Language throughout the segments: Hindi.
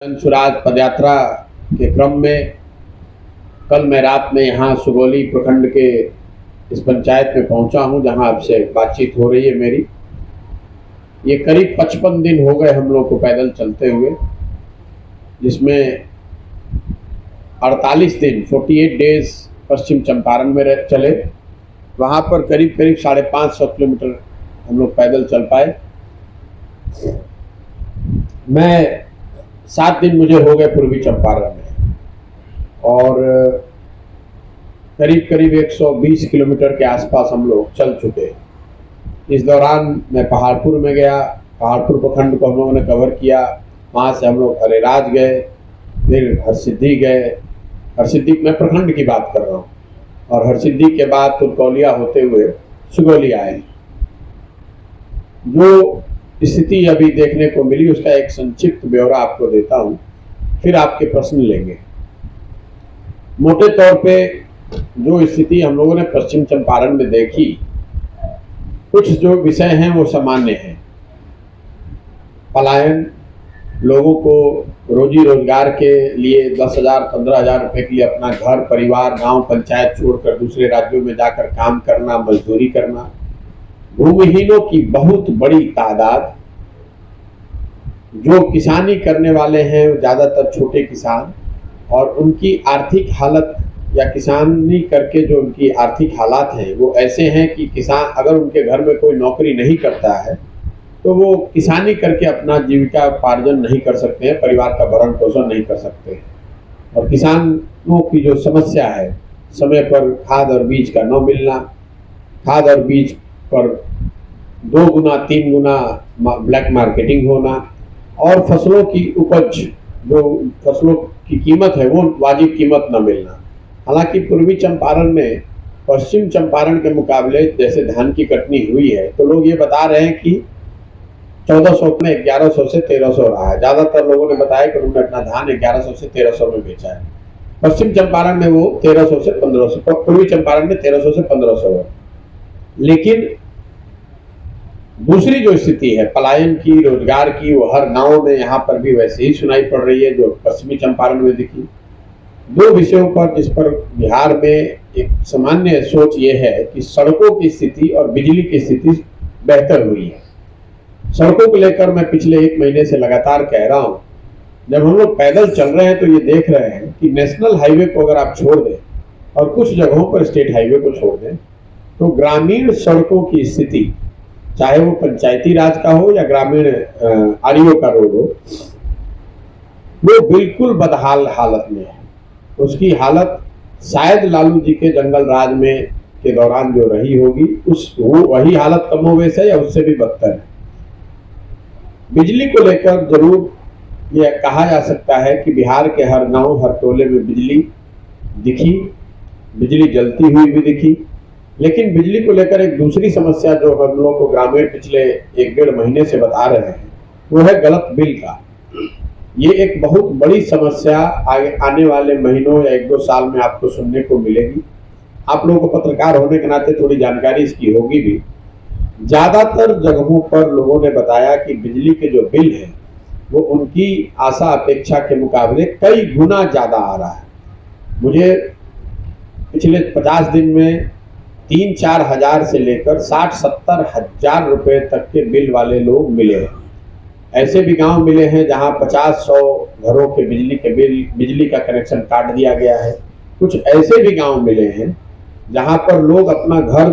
स्वराज पदयात्रा के क्रम में कल मैं रात में यहाँ सुगौली प्रखंड के इस पंचायत में पहुँचा हूँ जहाँ आपसे बातचीत हो रही है मेरी। ये करीब 55 दिन हो गए हम लोग को पैदल चलते हुए, जिसमें 48 दिन 48 डेज पश्चिम चंपारण में चले। वहाँ पर करीब 550 किलोमीटर हम लोग पैदल चल पाए। मैं 7 दिन मुझे हो गए पूर्वी चंपारण में और करीब 120 किलोमीटर के आसपास हम लोग चल चुके। इस दौरान मैं पहाड़पुर में गया, पहाड़पुर प्रखंड को हम लोगों ने कवर किया। वहाँ से हम लोग हरेराज गए, फिर हरसिद्धि गए। हरसिद्धि मैं प्रखंड की बात कर रहा हूँ, और हरसिद्धि के बाद तुरकौलिया होते हुए सुगौली आए। जो स्थिति अभी देखने को मिली उसका एक संक्षिप्त ब्यौरा आपको देता हूं, फिर आपके प्रश्न लेंगे। मोटे तौर पे जो स्थिति हम लोगों ने पश्चिम चंपारण में देखी, कुछ जो विषय हैं वो सामान्य हैं। पलायन, लोगों को रोजी रोजगार के लिए 10,000 15,000 रुपए के लिए अपना घर परिवार गांव पंचायत छोड़कर दूसरे राज्यों में जाकर काम करना, मजदूरी करना, भूमिहीनों की बहुत बड़ी तादाद। जो किसानी करने वाले हैं वो ज़्यादातर छोटे किसान, और उनकी आर्थिक हालत या किसानी करके जो उनकी आर्थिक हालात हैं वो ऐसे हैं कि किसान अगर उनके घर में कोई नौकरी नहीं करता है तो वो किसानी करके अपना जीविका उपार्जन नहीं कर सकते हैं, परिवार का भरण पोषण नहीं कर सकते हैं। और किसानों की जो समस्या है, समय पर खाद और बीज का न मिलना, खाद और बीज पर 2 गुना 3 गुना ब्लैक मार्केटिंग होना, और फसलों की उपज, जो फसलों की कीमत है वो वाजिब कीमत न मिलना। हालांकि पूर्वी चंपारण में पश्चिम चंपारण के मुकाबले जैसे धान की कटनी हुई है तो लोग ये बता रहे हैं कि 1400 में 1100 से 1300 रहा है। ज़्यादातर लोगों ने बताया कि उन्होंने अपना धान 1100 से 1300 में बेचा है। पश्चिम चंपारण में वो 1300 से 1500, पूर्वी चंपारण में 1300 से 1500 है। लेकिन दूसरी जो स्थिति है पलायन की, रोजगार की, वो हर गांव में यहाँ पर भी वैसे ही सुनाई पड़ रही है जो पश्चिमी चंपारण में दिखी। 2 विषयों पर जिस पर बिहार में एक सामान्य सोच ये है कि सड़कों की स्थिति और बिजली की स्थिति बेहतर हुई है। सड़कों को लेकर मैं पिछले 1 महीने से लगातार कह रहा हूँ। जब हम लोग पैदल चल रहे हैं तो ये देख रहे हैं कि नेशनल हाईवे को अगर आप छोड़ दें और कुछ जगहों पर स्टेट हाईवे को छोड़ दें तो ग्रामीण सड़कों की स्थिति, चाहे वो पंचायती राज का हो या ग्रामीण आरईओ का रोड हो, वो बिल्कुल बदहाल हालत में है। उसकी हालत शायद लालू जी के जंगल राज में के दौरान जो रही होगी वही हालत कमोवेश है या उससे भी बदतर है। बिजली को लेकर जरूर यह कहा जा सकता है कि बिहार के हर गांव हर टोले में बिजली दिखी, बिजली जलती हुई भी दिखी। लेकिन बिजली को लेकर एक दूसरी समस्या जो हम लोग को ग्रामीण पिछले 1-1.5 महीने से बता रहे हैं वो है गलत बिल का। ये एक बहुत बड़ी समस्या आने वाले महीनों या 1-2 साल में आपको सुनने को मिलेगी। आप लोगों को पत्रकार होने के नाते थोड़ी जानकारी इसकी होगी भी। ज़्यादातर जगहों पर लोगों ने बताया कि बिजली के जो बिल हैं वो उनकी आशा अपेक्षा के मुकाबले कई गुना ज़्यादा आ रहा है। मुझे पिछले 50 दिन में 3-4 हज़ार से लेकर 60-70 हज़ार रुपये तक के बिल वाले लोग मिले हैं। ऐसे भी गांव मिले हैं जहां 50-100 घरों के बिजली का कनेक्शन काट दिया गया है। कुछ ऐसे भी गांव मिले हैं जहां पर लोग अपना घर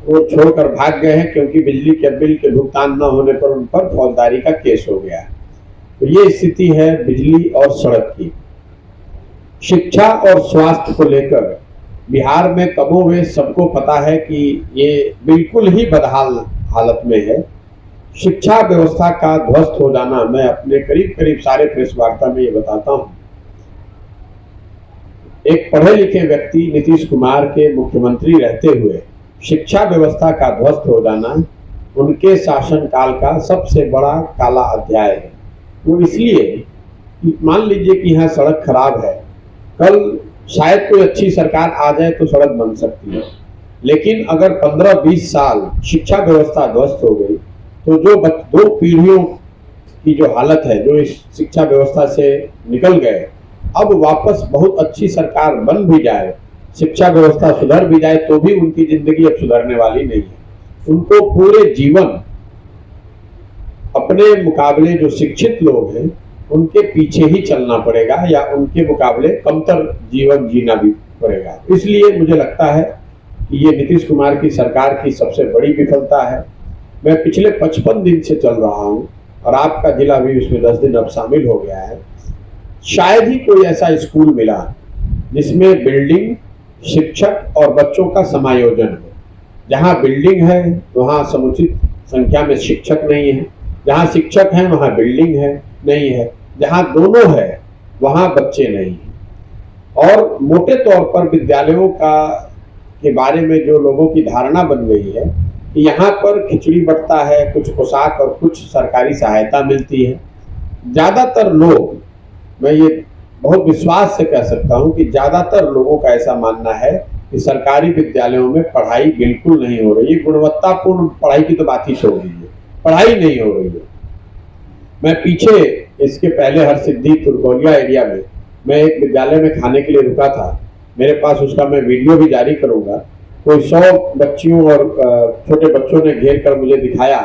को छोड़कर भाग गए हैं क्योंकि बिजली के बिल के भुगतान न होने पर उन पर फौजदारी का केस हो गया है। तो ये स्थिति है बिजली और सड़क की। शिक्षा और स्वास्थ्य को लेकर बिहार में कमोवेश सबको पता है कि ये बिल्कुल ही बदहाल हालत में है। शिक्षा व्यवस्था का ध्वस्त हो जाना, मैं अपने करीब सारे प्रेस वार्ता में ये बताता हूँ। एक पढ़े लिखे व्यक्ति नीतीश कुमार के मुख्यमंत्री रहते हुए शिक्षा व्यवस्था का ध्वस्त हो जाना उनके शासनकाल का सबसे बड़ा काला अध्याय है। वो इसलिए कि मान लीजिए कि यहाँ सड़क खराब है, कल शायद कोई अच्छी सरकार आ जाए तो सड़क बन सकती है, लेकिन अगर 15-20 साल शिक्षा व्यवस्था ध्वस्त हो गई तो जो 2 पीढ़ियों की जो हालत है, जो इस शिक्षा व्यवस्था से निकल गए, अब वापस बहुत अच्छी सरकार बन भी जाए, शिक्षा व्यवस्था सुधर भी जाए, तो भी उनकी जिंदगी अब सुधरने वाली नहीं है। उनको पूरे जीवन अपने मुकाबले जो शिक्षित लोग हैं उनके पीछे ही चलना पड़ेगा, या उनके मुकाबले कमतर जीवन जीना भी पड़ेगा। इसलिए मुझे लगता है कि ये नीतीश कुमार की सरकार की सबसे बड़ी विफलता है। मैं पिछले 55 दिन से चल रहा हूँ और आपका जिला भी उसमें 10 दिन अब शामिल हो गया है। शायद ही कोई ऐसा स्कूल मिला जिसमें बिल्डिंग, शिक्षक और बच्चों का समायोजन हो। जहाँ बिल्डिंग है वहाँ समुचित संख्या में शिक्षक नहीं है, जहाँ शिक्षक हैं वहाँ बिल्डिंग है नहीं है, जहाँ दोनों है वहाँ बच्चे नहीं हैं। और मोटे तौर पर विद्यालयों के बारे में जो लोगों की धारणा बन गई है कि यहाँ पर खिचड़ी बंटता है, कुछ पोशाक और कुछ सरकारी सहायता मिलती है। ज़्यादातर लोग, मैं ये बहुत विश्वास से कह सकता हूँ कि ज़्यादातर लोगों का ऐसा मानना है कि सरकारी विद्यालयों में पढ़ाई बिल्कुल नहीं हो रही है। गुणवत्तापूर्ण पढ़ाई की तो बात ही छोड़ दीजिए, पढ़ाई नहीं हो रही है। मैं पीछे इसके पहले हरसिद्धि तुरकोलिया एरिया में मैं एक विद्यालय में खाने के लिए रुका था। मेरे पास उसका मैं वीडियो भी जारी करूंगा। कोई 100 बच्चियों और छोटे बच्चों ने घेर कर मुझे दिखाया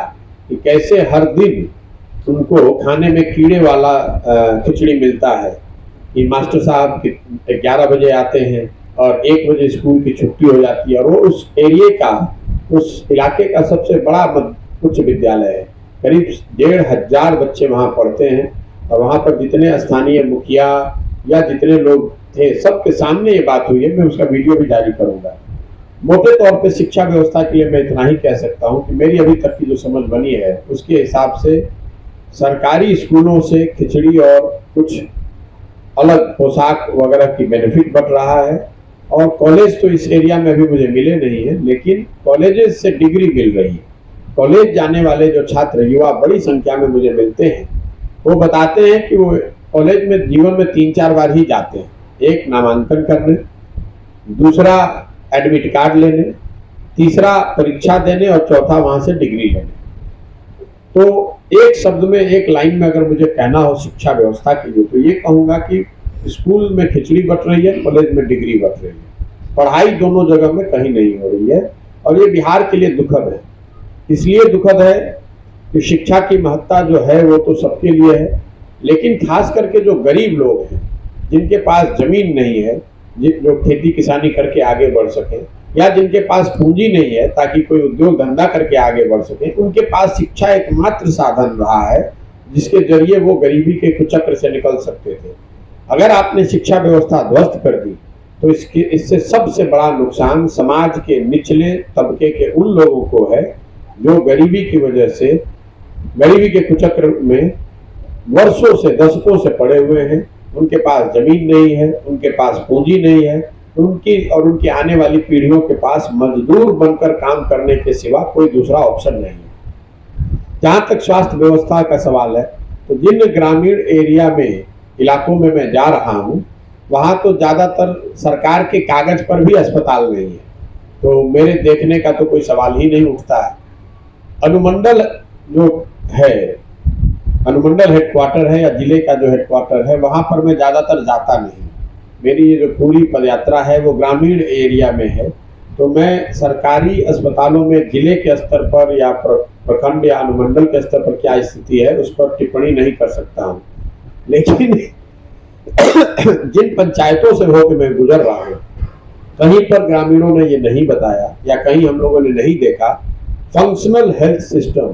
कि कैसे हर दिन उनको खाने में कीड़े वाला खिचड़ी मिलता है कि मास्टर साहब 11 बजे आते हैं और 1 बजे स्कूल की छुट्टी हो जाती है, और वो उस एरिया का, उस इलाके का सबसे बड़ा उच्च विद्यालय है। करीब 1500 बच्चे वहाँ पढ़ते हैं, और वहाँ पर जितने स्थानीय मुखिया या जितने लोग थे सबके सामने ये बात हुई है। मैं उसका वीडियो भी जारी करूँगा। मोटे तौर पे शिक्षा व्यवस्था के लिए मैं इतना ही कह सकता हूँ कि मेरी अभी तक की जो समझ बनी है उसके हिसाब से सरकारी स्कूलों से खिचड़ी और कुछ अलग पोशाक वगैरह की बेनिफिट बढ़ रहा है। और कॉलेज तो इस एरिया में अभी मुझे मिले नहीं है, लेकिन कॉलेजेस से डिग्री मिल रही है। कॉलेज जाने वाले जो छात्र युवा बड़ी संख्या में मुझे मिलते हैं, वो बताते हैं कि वो कॉलेज में जीवन में 3-4 बार ही जाते हैं। एक नामांकन करने, दूसरा एडमिट कार्ड लेने, तीसरा परीक्षा देने और चौथा वहाँ से डिग्री लेने। तो एक शब्द में, एक लाइन में अगर मुझे कहना हो शिक्षा व्यवस्था के लिए, तो ये कहूँगा कि स्कूल में खिचड़ी बट रही है, कॉलेज में डिग्री बट रही है। पढ़ाई दोनों जगह में कहीं नहीं हो रही है, और ये बिहार के लिए दुखद है। इसलिए दुखद है कि शिक्षा की महत्ता जो है वो तो सबके लिए है, लेकिन खास करके जो गरीब लोग हैं, जिनके पास जमीन नहीं है, जो खेती किसानी करके आगे बढ़ सके, या जिनके पास पूंजी नहीं है ताकि कोई उद्योग धंधा करके आगे बढ़ सके, उनके पास शिक्षा एकमात्र साधन रहा है जिसके जरिए वो गरीबी के कुचक्र से निकल सकते थे। अगर आपने शिक्षा व्यवस्था ध्वस्त कर दी तो इससे सबसे बड़ा नुकसान समाज के निचले तबके के उन लोगों को है जो गरीबी की वजह से, गरीबी के कुचक्र में वर्षों से, दशकों से पड़े हुए हैं। उनके पास जमीन नहीं है, उनके पास पूंजी नहीं है, उनकी आने वाली पीढ़ियों के पास मजदूर बनकर काम करने के सिवा कोई दूसरा ऑप्शन नहीं है। जहाँ तक स्वास्थ्य व्यवस्था का सवाल है, तो जिन ग्रामीण एरिया में, इलाकों में मैं जा रहा हूँ, वहाँ तो ज़्यादातर सरकार के कागज पर भी अस्पताल नहीं है, तो मेरे देखने का तो कोई सवाल ही नहीं उठता है। अनुमंडल जो है, अनुमंडल हेडक्वार्टर है या जिले का जो हेडक्वार्टर है, वहाँ पर मैं ज़्यादातर जाता नहीं। मेरी ये जो पूरी पदयात्रा है वो ग्रामीण एरिया में है, तो मैं सरकारी अस्पतालों में जिले के स्तर पर या प्रखंड या अनुमंडल के स्तर पर क्या स्थिति है उस पर टिप्पणी नहीं कर सकता हूँ। लेकिन जिन पंचायतों से होकर मैं गुजर रहा हूँ, कहीं पर ग्रामीणों ने ये नहीं बताया या कहीं हम लोगों ने नहीं देखा फंक्शनल हेल्थ सिस्टम,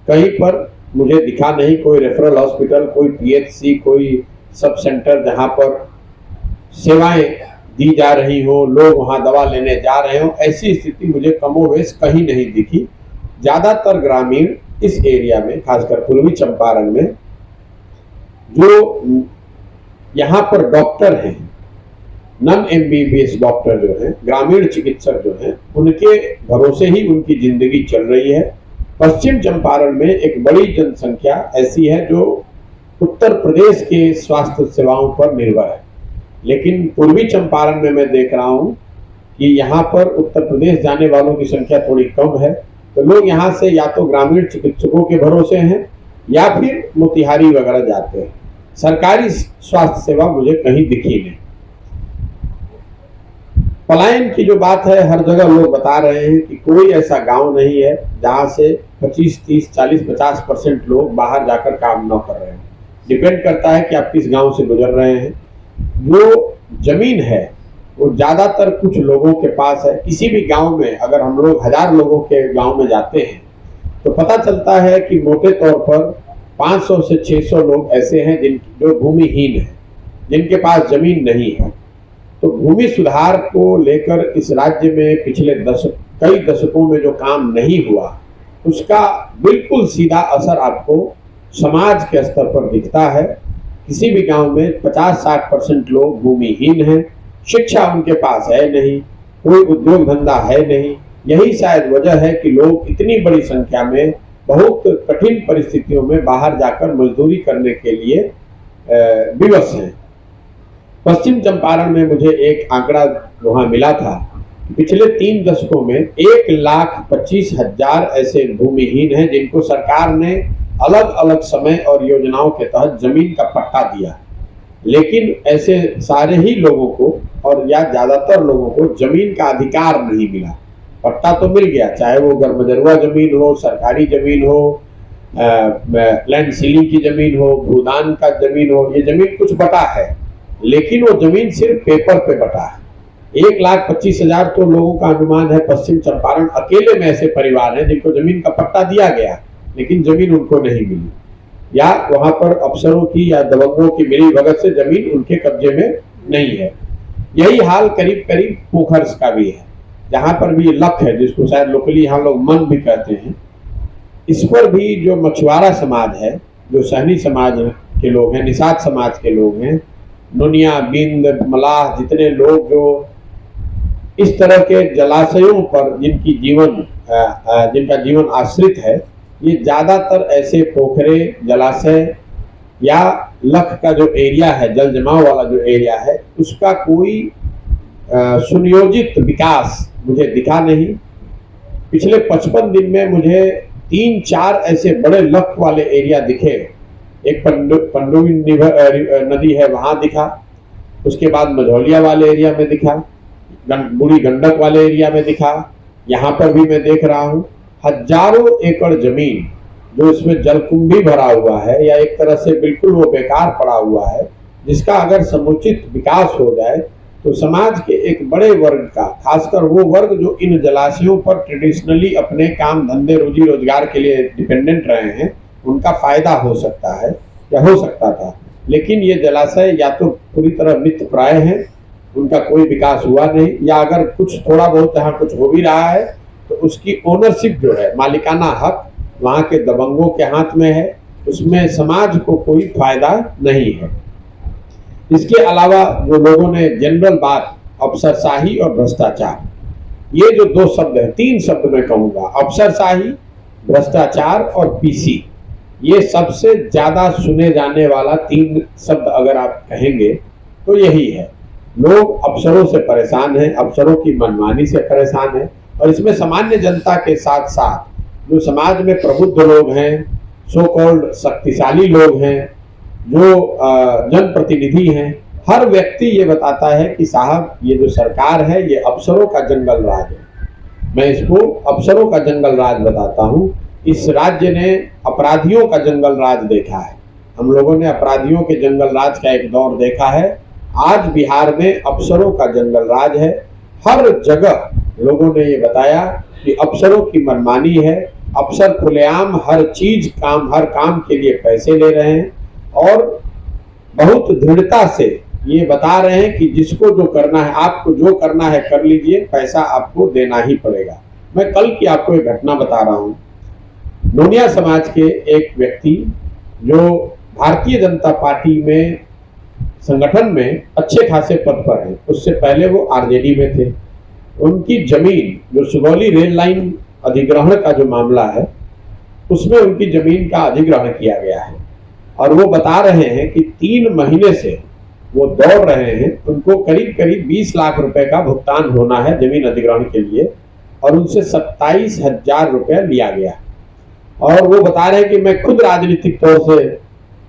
कहीं पर मुझे दिखा नहीं कोई रेफरल हॉस्पिटल, कोई पीएचसी, कोई सब सेंटर जहाँ पर सेवाएं दी जा रही हो, लोग वहाँ दवा लेने जा रहे हो, ऐसी स्थिति मुझे कमोवेश कहीं नहीं दिखी। ज़्यादातर ग्रामीण इस एरिया में, खासकर पूर्वी चंपारण में, जो यहाँ पर डॉक्टर हैं, नॉन एमबीबीएस डॉक्टर जो हैं, ग्रामीण चिकित्सक जो हैं, उनके भरोसे ही उनकी जिंदगी चल रही है। पश्चिम चंपारण में एक बड़ी जनसंख्या ऐसी है जो उत्तर प्रदेश के स्वास्थ्य सेवाओं पर निर्भर है, लेकिन पूर्वी चंपारण में मैं देख रहा हूँ कि यहाँ पर उत्तर प्रदेश जाने वालों की संख्या थोड़ी कम है। तो लोग यहाँ से या तो ग्रामीण चिकित्सकों के भरोसे हैं या फिर मोतिहारी वगैरह जाते हैं। सरकारी स्वास्थ्य सेवा मुझे कहीं दिखी नहीं। पलायन की जो बात है, हर जगह लोग बता रहे हैं कि कोई ऐसा गांव नहीं है जहां से 25, 30, 40, 50% लोग बाहर जाकर काम न कर रहे हैं। डिपेंड करता है कि आप किस गांव से गुजर रहे हैं। जो जमीन है वो ज्यादातर कुछ लोगों के पास है। किसी भी गांव में अगर हम लोग 1000 लोगों के गांव में जाते हैं तो पता चलता है कि मोटे तौर पर 500 से 600 लोग ऐसे हैं जो भूमिहीन हैं, जिनके पास जमीन नहीं है। तो भूमि सुधार को लेकर इस राज्य में पिछले कई दशकों में जो काम नहीं हुआ, उसका बिल्कुल सीधा असर आपको समाज के स्तर पर दिखता है। किसी भी गांव में 50-60% लोग भूमिहीन हैं, शिक्षा उनके पास है नहीं, कोई उद्योग धंधा है नहीं। यही शायद वजह है कि लोग इतनी बड़ी संख्या में बहुत कठिन परिस्थितियों में बाहर जाकर मजदूरी करने के लिए विवश हैं। पश्चिम चंपारण में मुझे एक आंकड़ा वहां मिला था, पिछले 3 दशकों में 1,25,000 ऐसे भूमिहीन हैं जिनको सरकार ने अलग अलग समय और योजनाओं के तहत जमीन का पट्टा दिया। लेकिन ऐसे सारे ही लोगों को और या ज्यादातर लोगों को जमीन का अधिकार नहीं मिला। पट्टा तो मिल गया, चाहे वो गरमजरुआ जमीन हो, सरकारी जमीन हो, लैंड सीलिंग की जमीन हो, भूदान का जमीन हो, ये जमीन कुछ बटा है, लेकिन वो जमीन सिर्फ पेपर पे बटा है। 1,25,000 तो लोगों का अनुमान है पश्चिम चंपारण अकेले में ऐसे परिवार हैं जिनको जमीन का पट्टा दिया गया लेकिन जमीन उनको नहीं मिली, या वहां पर अफसरों की या दबंगों की मिली भगत से जमीन उनके कब्जे में नहीं है। यही हाल करीब करीब पोखर्स का भी है, जहां पर भी लख है, जिसको शायद लोकली यहाँ लोग मन भी कहते हैं। इस पर भी जो मछुआरा समाज है, जो सहनी समाज के लोग हैं, निषाद समाज के लोग हैं, नोनिया, बिंद, मलाह, जितने लोग जो इस तरह के जलाशयों पर जिनका जीवन आश्रित है, ये ज्यादातर ऐसे पोखरे, जलाशय या लख का जो एरिया है, जल जमाव वाला जो एरिया है, उसका कोई सुनियोजित विकास मुझे दिखा नहीं। पिछले 55 दिन में मुझे 3-4 ऐसे बड़े लख वाले एरिया दिखे। एक पंडुवी नदी है, वहां दिखा, उसके बाद मझौलिया वाले एरिया में दिखा, बूढ़ी गंडक वाले एरिया में दिखा, यहाँ पर भी मैं देख रहा हूँ। हजारों एकड़ जमीन जो इसमें जलकुंभी भरा हुआ है या एक तरह से बिल्कुल वो बेकार पड़ा हुआ है, जिसका अगर समुचित विकास हो जाए तो समाज के एक बड़े वर्ग का, खासकर वो वर्ग जो इन जलाशयों पर ट्रेडिशनली अपने काम धंधे रोजी रोजगार के लिए डिपेंडेंट रहे हैं, उनका फायदा हो सकता है या हो सकता था। लेकिन ये जलाशय या तो पूरी तरह मृत प्राय हैं, उनका कोई विकास हुआ नहीं, या अगर कुछ थोड़ा बहुत जहाँ कुछ हो भी रहा है तो उसकी ओनरशिप जो है, मालिकाना हक वहाँ के दबंगों के हाथ में है, उसमें समाज को कोई फायदा नहीं है। इसके अलावा जो लोगों ने जनरल बात अफसरशाही और भ्रष्टाचार, ये जो 2 शब्द हैं, 3 शब्द मैं कहूँगा, अफसरशाही, भ्रष्टाचार और पीसी, ये सबसे ज्यादा सुने जाने वाला 3 शब्द अगर आप कहेंगे तो यही है। लोग अफसरों से परेशान हैं, अफसरों की मनमानी से परेशान हैं, और इसमें सामान्य जनता के साथ साथ जो समाज में प्रबुद्ध लोग हैं, सो कॉल्ड शक्तिशाली लोग हैं, जो जनप्रतिनिधि हैं, हर व्यक्ति ये बताता है कि साहब ये जो सरकार है ये अफसरों का जंगल राज है। मैं इसको अफसरों का जंगल राज बताता हूँ। इस राज्य ने अपराधियों का जंगल राज देखा है। हम लोगों ने अपराधियों के जंगल राज का एक दौर देखा है। आज बिहार में अफसरों का जंगल राज है। हर जगह लोगों ने ये बताया कि अफसरों की मनमानी है, अफसर खुलेआम हर काम के लिए पैसे ले रहे हैं, और बहुत दृढ़ता से ये बता रहे हैं कि जिसको जो करना है, आपको जो करना है कर लीजिए, पैसा आपको देना ही पड़ेगा। मैं कल की आपको एक घटना बता रहा हूँ। नोनिया समाज के एक व्यक्ति जो भारतीय जनता पार्टी में संगठन में अच्छे खासे पद पर हैं, उससे पहले वो आरजेडी में थे। उनकी जमीन जो सुगौली रेल लाइन अधिग्रहण का जो मामला है, उसमें उनकी जमीन का अधिग्रहण किया गया है, और वो बता रहे हैं कि 3 महीने से वो दौड़ रहे हैं। उनको करीब करीब 20 लाख रुपए का भुगतान होना है जमीन अधिग्रहण के लिए, और उनसे 27,000 रुपया लिया गया। और वो बता रहे हैं कि मैं खुद राजनीतिक तौर से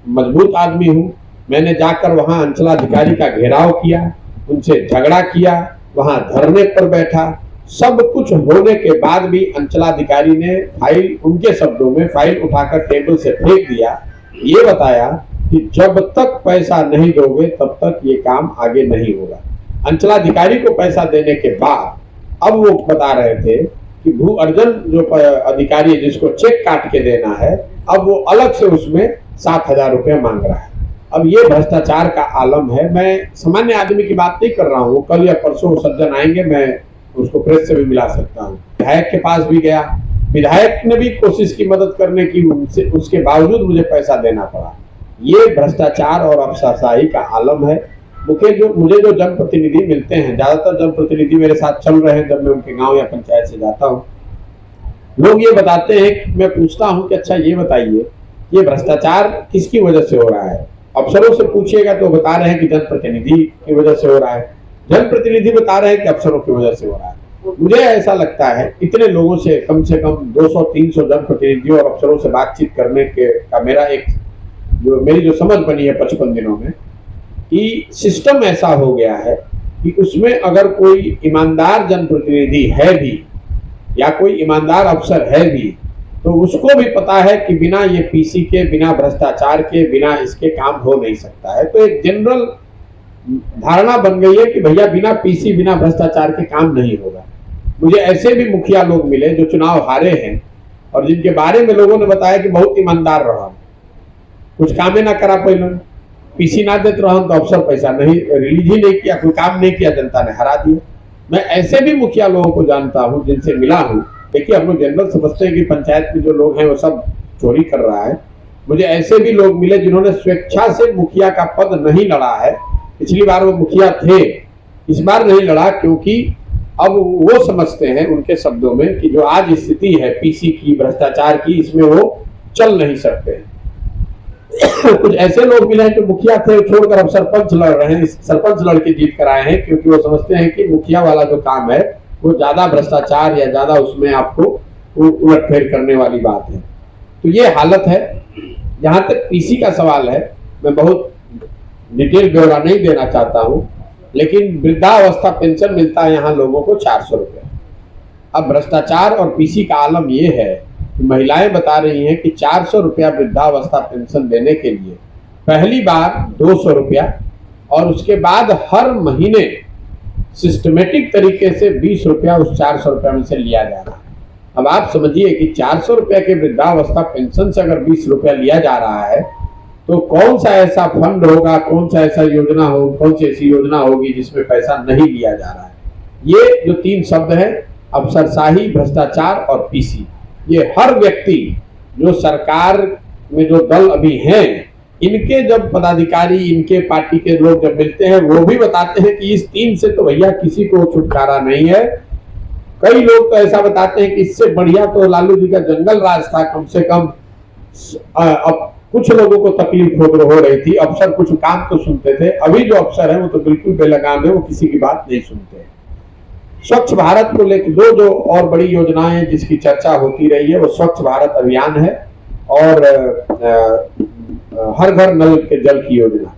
मजबूत आदमी हूं, मैंने जाकर वहां अंचलाधिकारी का घेराव किया, उनसे झगड़ा किया, वहां धरने पर बैठा, सब कुछ होने के बाद भी अंचलाधिकारी ने फाइल, उनके शब्दों में, फाइल उठाकर टेबल से फेंक दिया। ये बताया कि जब तक पैसा नहीं दोगे तब तक ये काम आगे नहीं होगा। अंचलाधिकारी को पैसा देने के बाद अब वो बता रहे थे कि भू अर्जन जो अधिकारी जिसको चेक काट के देना है, अब वो अलग से उसमें 7,000 रुपये मांग रहा है। अब ये भ्रष्टाचार का आलम है। मैं सामान्य आदमी की बात नहीं कर रहा हूँ, कल या परसों सज्जन आएंगे, मैं उसको प्रेस से भी मिला सकता हूँ। विधायक के पास भी गया, विधायक ने भी कोशिश की मदद करने की, उसके बावजूद मुझे पैसा देना पड़ा। ये भ्रष्टाचार और अफसरशाही का आलम है। मुझे जो जनप्रतिनिधि मिलते हैं, ज्यादातर जनप्रतिनिधि मेरे साथ चल रहे हैं जब मैं उनके गांव या पंचायत से जाता हूँ, लोग ये बताते हैं, मैं पूछता हूँ कि अच्छा ये बताइए ये भ्रष्टाचार किसकी वजह से हो रहा है। अफसरों से पूछिएगा तो बता रहे हैं कि जनप्रतिनिधि की वजह से हो रहा है, जनप्रतिनिधि बता रहे हैं कि अफसरों की वजह से हो रहा है। मुझे ऐसा लगता है इतने लोगों से कम 200-300 जनप्रतिनिधियों और अफसरों से बातचीत करने का मेरी जो समझ बनी है 55 दिनों में, कि सिस्टम ऐसा हो गया है कि उसमें अगर कोई ईमानदार जनप्रतिनिधि है भी या कोई ईमानदार अफसर है भी, तो उसको भी पता है कि बिना ये पीसी के, बिना भ्रष्टाचार के, बिना इसके काम हो नहीं सकता है। तो एक जनरल धारणा बन गई है कि भैया बिना पीसी, बिना भ्रष्टाचार के काम नहीं होगा। मुझे ऐसे भी मुखिया लोग मिले जो चुनाव हारे हैं और जिनके बारे में लोगों ने बताया कि बहुत ईमानदार रहा, कुछ काम ही ना करा, पहले पीसी ना देते रहा तो अफसर पैसा नहीं रिलीज ही नहीं किया, कोई काम नहीं किया, जनता ने हरा दिया। मैं ऐसे भी मुखिया लोगों को जानता हूं जिनसे मिला हूं। देखिए, हम लोग जनरल समझते हैं कि पंचायत में जो लोग हैं वो सब चोरी कर रहा है। मुझे ऐसे भी लोग मिले जिन्होंने स्वेच्छा से मुखिया का पद नहीं लड़ा है। पिछली बार वो मुखिया थे, इस बार नहीं लड़ा, क्योंकि अब वो समझते हैं उनके शब्दों में कि जो आज स्थिति है पीसी की, भ्रष्टाचार की, इसमें वो चल नहीं सकते। कुछ ऐसे लोग मिले हैं जो मुखिया थे, छोड़कर अब सरपंच लड़ रहे हैं, सरपंच लड़के जीत कर आए हैं, क्योंकि वो समझते हैं कि मुखिया वाला जो काम है वो ज्यादा भ्रष्टाचार या ज्यादा उसमें आपको उलटफेर करने वाली बात है। तो ये हालत है। जहां तक पीसी का सवाल है, मैं बहुत डिटेल ब्यौरा नहीं देना चाहता हूं, लेकिन वृद्धावस्था पेंशन मिलता है यहाँ लोगों को 400 रुपये। अब भ्रष्टाचार और पीसी का आलम ये है कि महिलाएं बता रही हैं कि 400 रुपया वृद्धावस्था पेंशन देने के लिए पहली बार 200 रुपया और उसके बाद हर महीने सिस्टमेटिक तरीके से 20 रुपया उस 400 रुपया में से लिया जा रहा है। अब आप समझिए कि 400 रुपया के वृद्धावस्था पेंशन से अगर 20 रुपया लिया जा रहा है, तो कौन सा ऐसा फंड होगा, कौन सा ऐसा योजना हो, कौन सी ऐसी योजना होगी जिसमें पैसा नहीं लिया जा रहा है। ये जो 3 शब्द हैं, अफसरशाही, भ्रष्टाचार और पीसी, ये हर व्यक्ति जो सरकार में जो दल अभी हैं, इनके जब पदाधिकारी, इनके पार्टी के लोग जब मिलते हैं, वो भी बताते हैं कि इस 3 से तो भैया किसी को छुटकारा नहीं है। कई लोग तो ऐसा बताते हैं कि इससे बढ़िया तो लालू जी का जंगल राज था, कम से कम अब कुछ लोगों को तकलीफ हो रही थी, अफसर कुछ काम तो सुनते थे। अभी जो अफसर है वो तो बिल्कुल बेलगाम है, वो किसी की बात नहीं सुनते। स्वच्छ भारत को लेकर जो और बड़ी योजनाएं हैं जिसकी चर्चा होती रही है, वो स्वच्छ भारत अभियान है और हर घर नल के जल की योजना।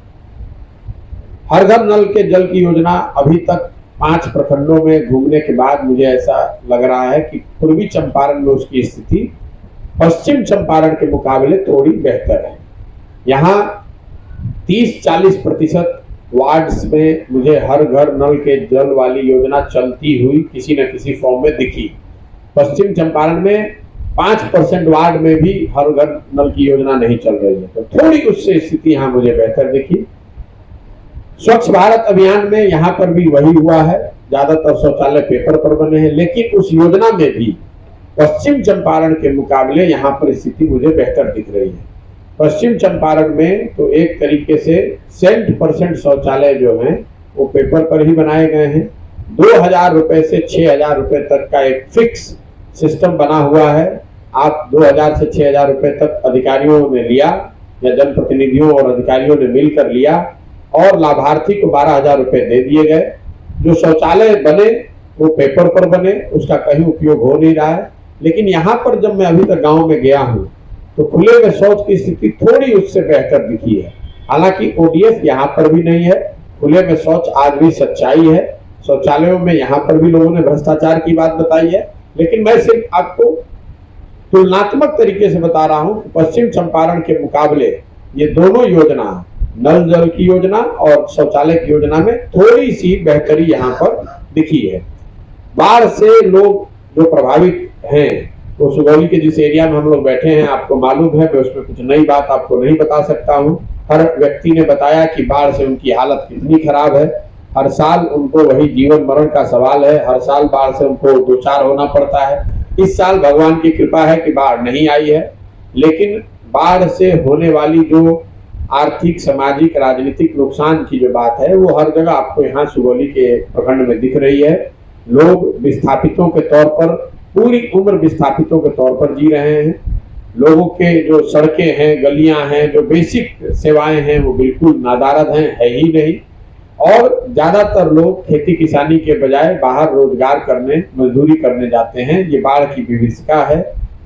हर घर नल के जल की योजना अभी तक 5 प्रखंडों में घूमने के बाद मुझे ऐसा लग रहा है कि पूर्वी चंपारण में उसकी स्थिति पश्चिम चंपारण के मुकाबले थोड़ी बेहतर है। यहाँ 30-40% वार्ड्स में मुझे हर घर नल के जल वाली योजना चलती हुई किसी न किसी फॉर्म में दिखी। पश्चिम चंपारण में 5% वार्ड में भी हर घर नल की योजना नहीं चल रही है, तो थोड़ी उससे स्थिति यहाँ मुझे बेहतर दिखी। स्वच्छ भारत अभियान में यहाँ पर भी वही हुआ है, ज्यादातर शौचालय पेपर पर बने हैं, लेकिन उस योजना में भी पश्चिम चंपारण के मुकाबले यहाँ पर स्थिति मुझे बेहतर दिख रही है। पश्चिम चंपारण में तो एक तरीके से 100% शौचालय जो हैं वो पेपर पर ही बनाए गए हैं। 2000 रुपए से 6000 रुपए तक का एक फिक्स सिस्टम बना हुआ है। आप 2000 से 6000 रुपए तक अधिकारियों ने लिया या जनप्रतिनिधियों और अधिकारियों ने मिलकर लिया और लाभार्थी को 12000 रुपए दे दिए गए। जो शौचालय बने वो पेपर पर बने, उसका कहीं उपयोग हो नहीं रहा है। लेकिन यहाँ पर जब मैं अभी तक गांव में गया हूँ तो खुले में शौच की स्थिति थोड़ी उससे बेहतर दिखी है। हालांकि ओडीएफ यहाँ पर भी नहीं है, खुले में शौच आज भी सच्चाई है। शौचालयों में यहाँ पर भी लोगों ने भ्रष्टाचार की बात बताई है, लेकिन मैं सिर्फ आपको तुलनात्मक तरीके से बता रहा हूँ। पश्चिम चंपारण के मुकाबले ये दोनों योजना, नल जल की योजना और शौचालय की योजना में थोड़ी सी बेहतरी यहाँ पर दिखी है। बाढ़ से लोग जो प्रभावित हैं, वो सुगौली के जिस एरिया में हम लोग बैठे हैं आपको मालूम है, मैं उसमें कुछ नई बात आपको नहीं बता सकता हूँ। हर व्यक्ति ने बताया कि बाढ़ से उनकी हालत कितनी खराब है। हर साल उनको वही जीवन मरण का सवाल है, हर साल बाढ़ से उनको दो चार होना पड़ता है। इस साल भगवान की कृपा है कि बाढ़ नहीं आई है, लेकिन बाढ़ से होने वाली जो आर्थिक, सामाजिक, राजनीतिक नुकसान की जो बात है वो हर जगह आपको यहाँ सुगौली के प्रखंड में दिख रही है। लोग विस्थापितों के तौर पर, पूरी उम्र विस्थापितों के तौर पर जी रहे हैं। लोगों के जो सड़कें हैं, गलियां हैं, जो बेसिक सेवाएं हैं वो बिल्कुल नादारद हैं, है ही नहीं। और ज्यादातर लोग खेती किसानी के बजाय बाहर रोजगार करने, मजदूरी करने जाते हैं। ये बाढ़ की विभीषिका है।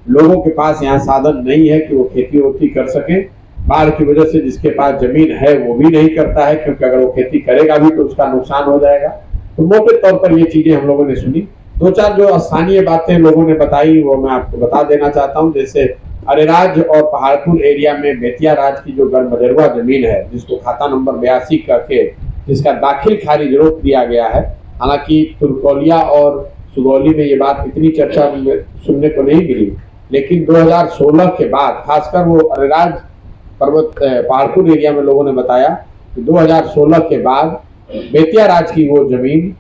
लोगों के पास यहाँ साधन नहीं है कि वो खेती वोती कर सकें। बाढ़ की वजह से जिसके पास जमीन है वो भी नहीं करता है, क्योंकि अगर वो खेती करेगा भी तो उसका नुकसान हो जाएगा। तो मोटे तौर पर ये चीजें हम लोगों ने सुनी। दो चार जो स्थानीय बातें लोगों ने बताई वो मैं आपको बता देना चाहता हूँ। जैसे अरेराज और पहाड़पुर एरिया में बेतिया राज की जो गढ़मजरुआ जमीन है, जिसको खाता नंबर 82 करके जिसका दाखिल खारिज रोक दिया गया है। हालांकि तुरकोलिया और सुगौली में ये बात इतनी चर्चा सुनने को नहीं मिली, लेकिन 2016 के बाद खासकर वो अरेराज पर्वत पहाड़पुर एरिया में लोगों ने बताया कि 2016 के बाद बेतिया राज की वो जमीन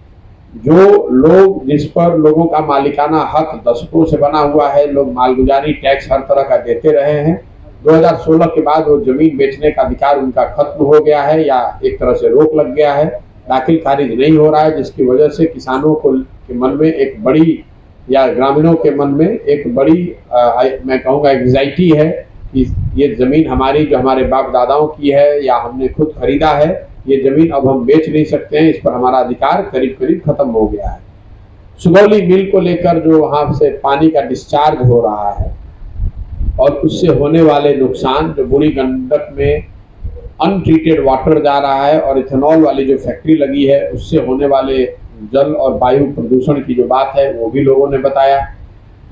जो लोग, जिस पर लोगों का मालिकाना हक दशकों से बना हुआ है, लोग मालगुजारी टैक्स हर तरह का देते रहे हैं, 2016 के बाद वो जमीन बेचने का अधिकार उनका खत्म हो गया है या एक तरह से रोक लग गया है, दाखिल खारिज नहीं हो रहा है, जिसकी वजह से किसानों को के मन में एक बड़ी, या ग्रामीणों के मन में एक बड़ी मैं कहूँगा एंग्जाइटी है कि ये ज़मीन हमारी, जो हमारे बाप दादाओं की है या हमने खुद खरीदा है, ये ज़मीन अब हम बेच नहीं सकते हैं, इस पर हमारा अधिकार करीब करीब खत्म हो गया है। सुगौली मिल को लेकर जो वहाँ से पानी का डिस्चार्ज हो रहा है और उससे होने वाले नुकसान, जो बूढ़ी गंडक में अनट्रीटेड वाटर जा रहा है और इथेनॉल वाली जो फैक्ट्री लगी है उससे होने वाले जल और वायु प्रदूषण की जो बात है वो भी लोगों ने बताया।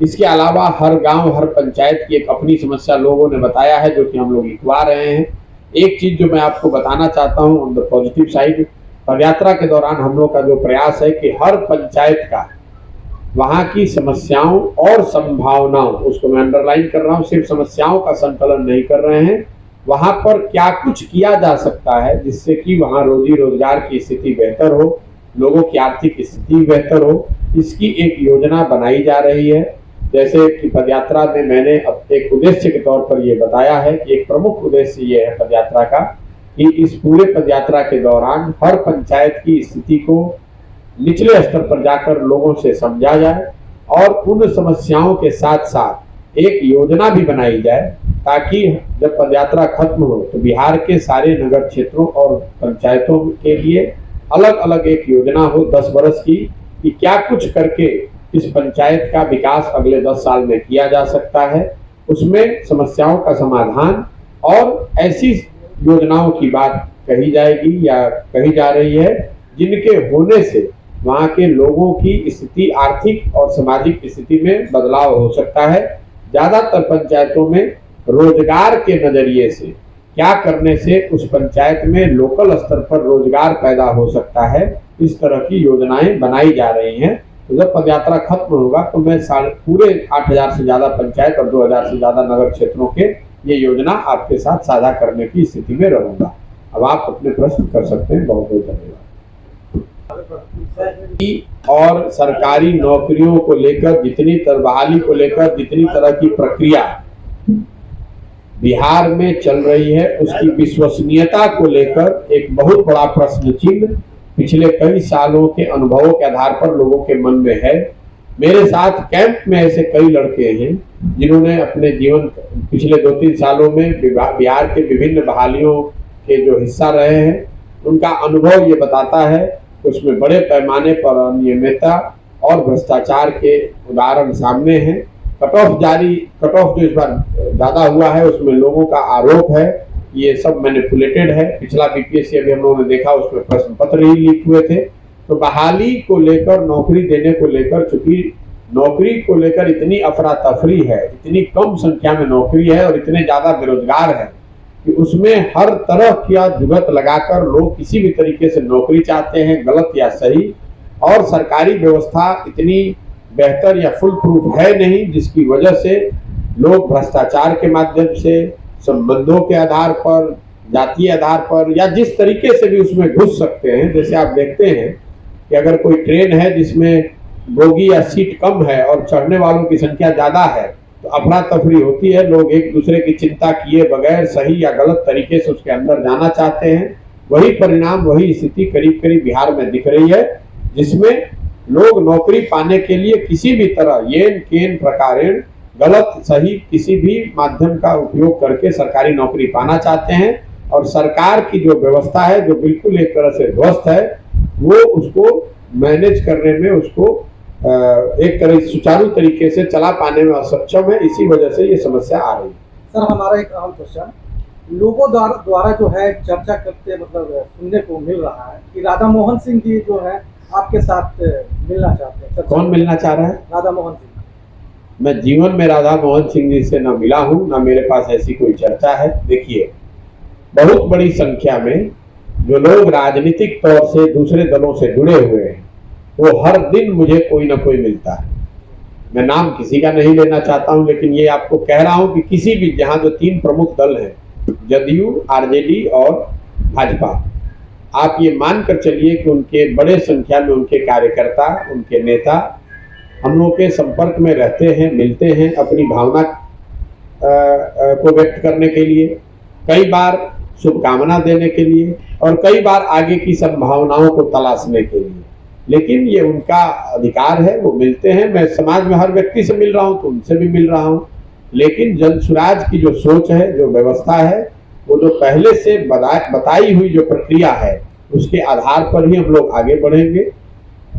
इसके अलावा हर गांव, हर पंचायत की एक अपनी समस्या लोगों ने बताया है, जो कि हम लोग लिखवा रहे हैं। एक चीज़ जो मैं आपको बताना चाहता हूँ ऑन द पॉजिटिव साइड, पदयात्रा के दौरान हम लोग का जो प्रयास है कि हर पंचायत का वहाँ की समस्याओं और संभावनाओं, उसको मैं अंडरलाइन कर रहा हूँ, सिर्फ समस्याओं का संकलन नहीं कर रहे हैं, वहाँ पर क्या कुछ किया जा सकता है जिससे कि वहाँ रोजी रोजगार की स्थिति बेहतर हो, लोगों की आर्थिक स्थिति बेहतर हो, इसकी एक योजना बनाई जा रही है। जैसे कि पदयात्रा में मैंने अब एक उद्देश्य के तौर पर ये बताया है कि एक प्रमुख उद्देश्य ये है पदयात्रा का कि इस पूरे पदयात्रा के दौरान हर पंचायत की स्थिति को निचले स्तर पर जाकर लोगों से समझा जाए और उन समस्याओं के साथ साथ एक योजना भी बनाई जाए, ताकि जब पदयात्रा खत्म हो तो बिहार के सारे नगर क्षेत्रों और पंचायतों के लिए अलग अलग एक योजना हो 10 वर्ष की, कि क्या कुछ करके इस पंचायत का विकास अगले 10 साल में किया जा सकता है। उसमें समस्याओं का समाधान और ऐसी योजनाओं की बात कही जाएगी या कही जा रही है जिनके होने से वहाँ के लोगों की स्थिति, आर्थिक और सामाजिक स्थिति में बदलाव हो सकता है। ज़्यादातर पंचायतों में रोजगार के नज़रिए से क्या करने से उस पंचायत में लोकल स्तर पर रोजगार पैदा हो सकता है, इस तरह की योजनाएं बनाई जा रही हैं। तो जब पदयात्रा खत्म होगा तो मैं पूरे 8000 से ज़्यादा पंचायत और 2000 से ज़्यादा नगर क्षेत्रों के ये योजना आपके साथ साझा करने की स्थिति में रहूँगा। अब आप अपने प्रश्न कर सकते हैं। बहुत बहुत धन्यवाद। और सरकारी नौकरियों को लेकर बहाली को लेकर जितनी तरह की प्रक्रिया बिहार में चल रही है, उसकी विश्वसनीयता को लेकर एक बहुत बड़ा प्रश्न चिन्ह पिछले कई सालों के अनुभवों के आधार पर लोगों के मन में है। मेरे साथ कैंप में ऐसे कई लड़के हैं जिन्होंने अपने जीवन पिछले 2-3 सालों में बिहार के विभिन्न बहालियों के जो हिस्सा रहे हैं, उनका अनुभव ये बताता है कि उसमें बड़े पैमाने पर अनियमितता और भ्रष्टाचार के उदाहरण सामने हैं। कट ऑफ जो इस बार ज़्यादा हुआ है उसमें लोगों का आरोप है ये सब मैनिपुलेटेड है। पिछला बीपीएससी अभी हम लोगों ने देखा उसमें प्रश्न पत्र ही लीक हुए थे। तो बहाली को लेकर, नौकरी देने को लेकर, चूंकि नौकरी को लेकर इतनी अफरा तफरी है, इतनी कम संख्या में नौकरी है और इतने ज़्यादा बेरोजगार है कि उसमें हर तरह की जुगत लगाकर लोग किसी भी तरीके से नौकरी चाहते हैं, गलत या सही। और सरकारी व्यवस्था इतनी बेहतर या फुल प्रूफ है नहीं, जिसकी वजह से लोग भ्रष्टाचार के माध्यम से, संबंधों के आधार पर, जातीय आधार पर या जिस तरीके से भी उसमें घुस सकते हैं। जैसे आप देखते हैं कि अगर कोई ट्रेन है जिसमें बोगी या सीट कम है और चढ़ने वालों की संख्या ज़्यादा है तो अफरा तफरी होती है, लोग एक दूसरे की चिंता किए बगैर सही या गलत तरीके से उसके अंदर जाना चाहते हैं। वही परिणाम, वही स्थिति करीब करीब बिहार में दिख रही है, जिसमें लोग नौकरी पाने के लिए किसी भी तरह येन केन प्रकारेण गलत सही किसी भी माध्यम का उपयोग करके सरकारी नौकरी पाना चाहते हैं। और सरकार की जो व्यवस्था है जो बिल्कुल एक तरह से ध्वस्त है, वो उसको मैनेज करने में, उसको एक तरह सुचारू तरीके से चला पाने में असक्षम है। इसी वजह से ये समस्या आ रही है। सर, हमारा एक अहम क्वेश्चन, लोगों द्वारा जो है चर्चा करते मतलब सुनने को मिल रहा है कि राधा मोहन सिंह जी जो है आपके साथ मिलना चाहते हैं। कौन मिलना चाह रहा है? राधा मोहन सिंह। मैं जीवन में राधा मोहन सिंह जी से न मिला हूं, न मेरे पास ऐसी कोई चर्चा है। देखिए, बहुत बड़ी संख्या में जो लोग राजनीतिक तौर से दूसरे दलों से जुड़े हुए हैं वो हर दिन मुझे कोई ना कोई मिलता है। मैं नाम किसी का नहीं लेना चाहता हूं, लेकिन ये आपको कह रहा हूं कि किसी भी, जहां जो 3 प्रमुख दल हैं, जदयू, आरजेडी और भाजपा, आप ये मानकर चलिए कि उनके बड़े संख्या में उनके कार्यकर्ता, उनके नेता हम लोग के संपर्क में रहते हैं, मिलते हैं अपनी भावना को व्यक्त करने के लिए, कई बार शुभकामना देने के लिए और कई बार आगे की संभावनाओं को तलाशने के लिए। लेकिन ये उनका अधिकार है, वो मिलते हैं। मैं समाज में हर व्यक्ति से मिल रहा हूँ तो उनसे भी मिल रहा हूँ, लेकिन जनसुराज की जो सोच है, जो व्यवस्था है, वो जो पहले से बताई हुई जो प्रक्रिया है उसके आधार पर ही हम लोग आगे बढ़ेंगे।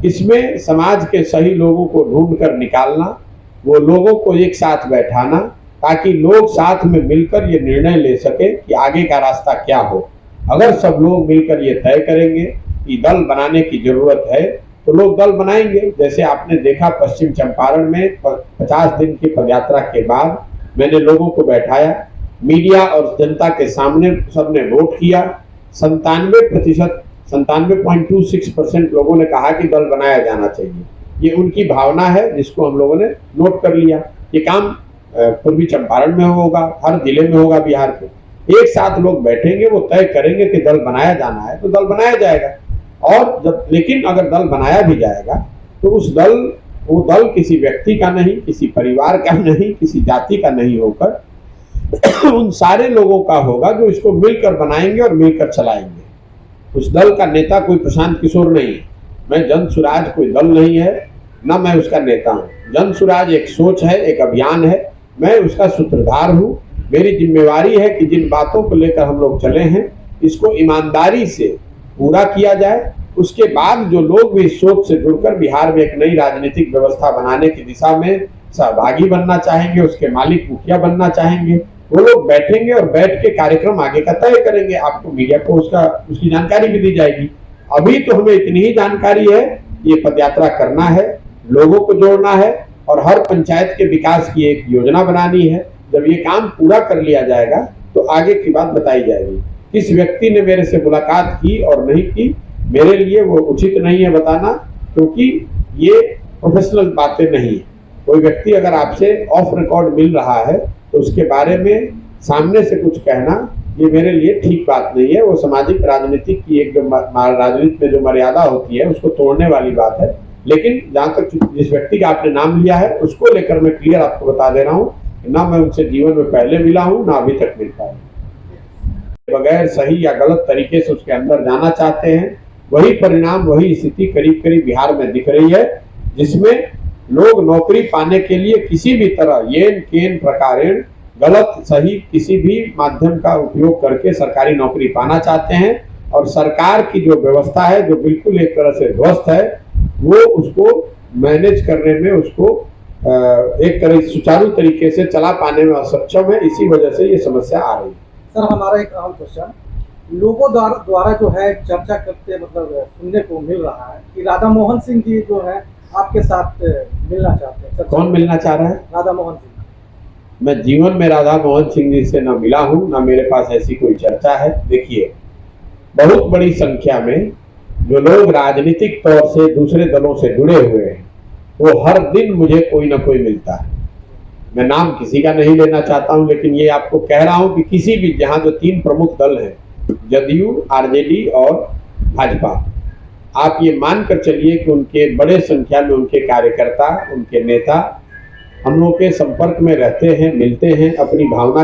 इसमें समाज के सही लोगों को ढूंढ कर निकालना, वो लोगों को एक साथ बैठाना, ताकि लोग साथ में मिलकर ये निर्णय ले सके कि आगे का रास्ता क्या हो। अगर सब लोग मिलकर ये तय करेंगे कि दल बनाने की जरूरत है तो लोग दल बनाएंगे। जैसे आपने देखा पश्चिम चंपारण में 50 दिन की पदयात्रा के बाद मैंने लोगों को बैठाया, मीडिया और जनता के सामने सबने वोट किया। 97.26% लोगों ने कहा कि दल बनाया जाना चाहिए। ये उनकी भावना है जिसको हम लोगों ने नोट कर लिया। ये काम पूर्वी चंपारण में होगा, हर जिले में होगा बिहार के। एक साथ लोग बैठेंगे, वो तय करेंगे कि दल बनाया जाना है तो दल बनाया जाएगा। और लेकिन अगर दल बनाया भी जाएगा तो वो दल किसी व्यक्ति का नहीं, किसी परिवार का नहीं, किसी जाति का नहीं होकर उन सारे लोगों का होगा जो इसको मिलकर बनाएंगे और मिलकर चलाएंगे। उस दल का नेता कोई प्रशांत किशोर नहीं है। मैं जनसुराज कोई दल नहीं है, ना मैं उसका नेता हूँ। जनसुराज एक सोच है, एक अभियान है, मैं उसका सूत्रधार हूँ। मेरी जिम्मेवारी है कि जिन बातों को लेकर हम लोग चले हैं इसको ईमानदारी से पूरा किया जाए। उसके बाद जो लोग भी इस सोच से जुड़कर बिहार में एक नई राजनीतिक व्यवस्था बनाने की दिशा में सहभागी बनना चाहेंगे, उसके मालिक मुखिया बनना चाहेंगे, वो लोग बैठेंगे और बैठ के कार्यक्रम आगे का तय करेंगे। आपको मीडिया को उसकी जानकारी भी दी जाएगी। अभी तो हमें इतनी ही जानकारी है, ये पदयात्रा करना है, लोगों को जोड़ना है और हर पंचायत के विकास की एक योजना बनानी है। जब ये काम पूरा कर लिया जाएगा तो आगे की बात बताई जाएगी। किस व्यक्ति ने मेरे से मुलाकात की और नहीं की, मेरे लिए वो उचित नहीं है बताना, क्योंकि ये प्रोफेशनल बातें नहीं है। कोई व्यक्ति अगर आपसे ऑफ रिकॉर्ड मिल रहा है तो उसके बारे में सामने से कुछ कहना ये मेरे लिए ठीक बात नहीं है। वो सामाजिक राजनीतिक की एक राजनीति में जो मर्यादा होती है उसको तोड़ने वाली बात है। लेकिन जहाँ तक जिस व्यक्ति का आपने नाम लिया है उसको लेकर मैं क्लियर आपको बता दे रहा हूँ, ना मैं उनसे जीवन में पहले मिला हूँ, ना अभी तक मिल पाया। बगैर सही या गलत तरीके से उसके अंदर जाना चाहते हैं। वही परिणाम, वही स्थिति करीब करीब बिहार में दिख रही है, जिसमें लोग नौकरी पाने के लिए किसी भी तरह येन केन प्रकारेण गलत सही किसी भी माध्यम का उपयोग करके सरकारी नौकरी पाना चाहते हैं। और सरकार की जो व्यवस्था है जो बिल्कुल एक तरह से ध्वस्त है, वो उसको मैनेज करने में, उसको एक तरह सुचारू तरीके से चला पाने में असक्षम है। इसी वजह से ये समस्या आ रही है। सर हमारा एक अहम क्वेश्चन, लोगों द्वारा जो है चर्चा करते मतलब सुनने को मिल रहा है कि राधा मोहन सिंह जी जो है आपके साथ मिलना चाहते हैं। कौन मिलना चाह रहा है? राधा मोहन सिंह। मैं जीवन में राधा मोहन सिंह जी से न मिला हूं, न मेरे पास ऐसी कोई चर्चा है। देखिए, बहुत बड़ी संख्या में जो लोग राजनीतिक तौर से दूसरे दलों से जुड़े हुए हैं, वो हर दिन मुझे कोई ना कोई मिलता है। मैं नाम किसी का नहीं लेना चाहता हूं, लेकिन ये आपको कह रहा हूं कि किसी भी, जहां जो 3 प्रमुख दल हैं, जदयू, आरजेडी और भाजपा, आप ये मानकर चलिए कि उनके बड़े संख्या में उनके कार्यकर्ता, उनके नेता हम लोग के संपर्क में रहते हैं, मिलते हैं अपनी भावना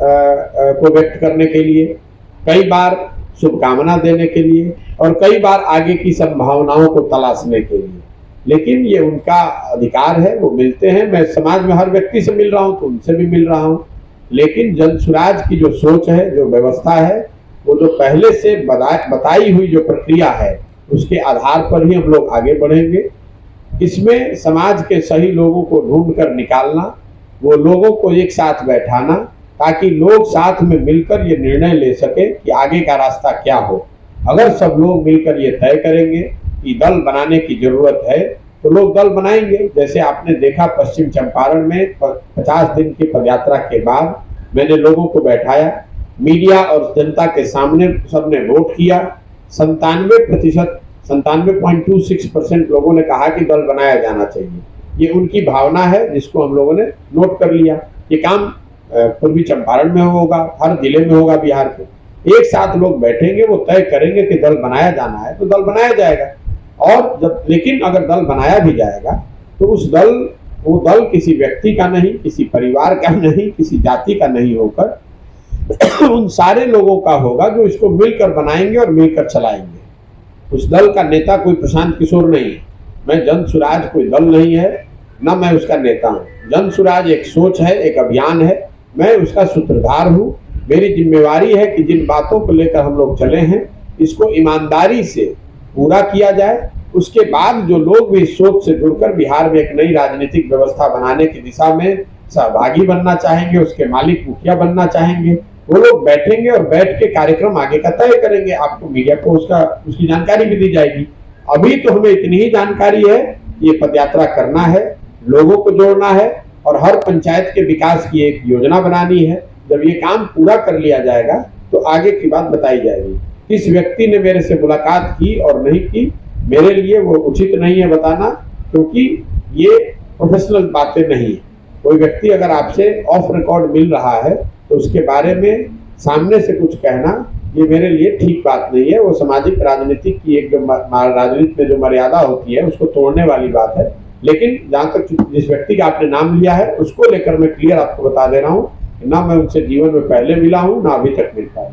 को व्यक्त करने के लिए, कई बार शुभकामना देने के लिए और कई बार आगे की संभावनाओं को तलाशने के लिए। लेकिन ये उनका अधिकार है, वो मिलते हैं। मैं समाज में हर व्यक्ति से मिल रहा हूँ तो उनसे भी मिल रहा हूँ, लेकिन जनसुराज की जो सोच है, जो व्यवस्था है, वो जो पहले से बताई हुई जो प्रक्रिया है, उसके आधार पर ही हम लोग आगे बढ़ेंगे। इसमें समाज के सही लोगों को ढूंढ कर निकालना, वो लोगों को एक साथ बैठाना, ताकि लोग साथ में मिलकर ये निर्णय ले सके कि आगे का रास्ता क्या हो। अगर सब लोग मिलकर ये तय करेंगे कि दल बनाने की जरूरत है, तो लोग दल बनाएंगे। जैसे आपने देखा पश्चिम चंपारण में 50 दिन की पदयात्रा के बाद मैंने लोगों को बैठाया, मीडिया और जनता के सामने सबने वोट किया। 97.26% लोगों ने कहा कि दल बनाया जाना चाहिए। ये उनकी भावना है, जिसको हम लोगों ने नोट कर लिया। ये काम पूर्वी चंपारण में होगा, हर जिले में होगा बिहार के। एक साथ लोग बैठेंगे, वो तय करेंगे कि दल बनाया जाना है तो दल बनाया जाएगा। और लेकिन अगर दल बनाया भी जाएगा तो वो दल किसी व्यक्ति का नहीं, किसी परिवार का नहीं, किसी जाति का नहीं होकर उन सारे लोगों का होगा जो इसको मिलकर बनाएंगे और मिलकर चलाएंगे। उस दल का नेता कोई प्रशांत किशोर नहीं है। मैं जनसुराज कोई दल नहीं है, न मैं उसका नेता हूँ। जनसुराज एक सोच है, एक अभियान है, मैं उसका सूत्रधार हूँ। मेरी जिम्मेवारी है कि जिन बातों को लेकर हम लोग चले हैं, इसको ईमानदारी से पूरा किया जाए। उसके बाद जो लोग भी इस सोच से जुड़कर बिहार में एक नई राजनीतिक व्यवस्था बनाने की दिशा में सहभागी बनना चाहेंगे, उसके मालिक मुखिया बनना चाहेंगे, वो लोग बैठेंगे और बैठ के कार्यक्रम आगे का तय करेंगे। आपको मीडिया को उसकी जानकारी भी दी जाएगी। अभी तो हमें इतनी ही जानकारी है, ये पदयात्रा करना है, लोगों को जोड़ना है और हर पंचायत के विकास की एक योजना बनानी है। जब ये काम पूरा कर लिया जाएगा तो आगे की बात बताई जाएगी। किस व्यक्ति ने मेरे से मुलाकात की और नहीं की, मेरे लिए वो उचित नहीं है बताना, क्योंकि ये प्रोफेशनल बातें नहीं है। कोई व्यक्ति अगर आपसे ऑफ रिकॉर्ड मिल रहा है तो उसके बारे में सामने से कुछ कहना ये मेरे लिए ठीक बात नहीं है। वो सामाजिक राजनीतिक की एक राजनीति में जो मर्यादा होती है उसको तोड़ने वाली बात है। लेकिन जहाँ तक जिस व्यक्ति का आपने नाम लिया है उसको लेकर मैं क्लियर आपको बता दे रहा हूँ, ना मैं उनसे जीवन में पहले मिला हूँ, ना अभी तक मिल पाया।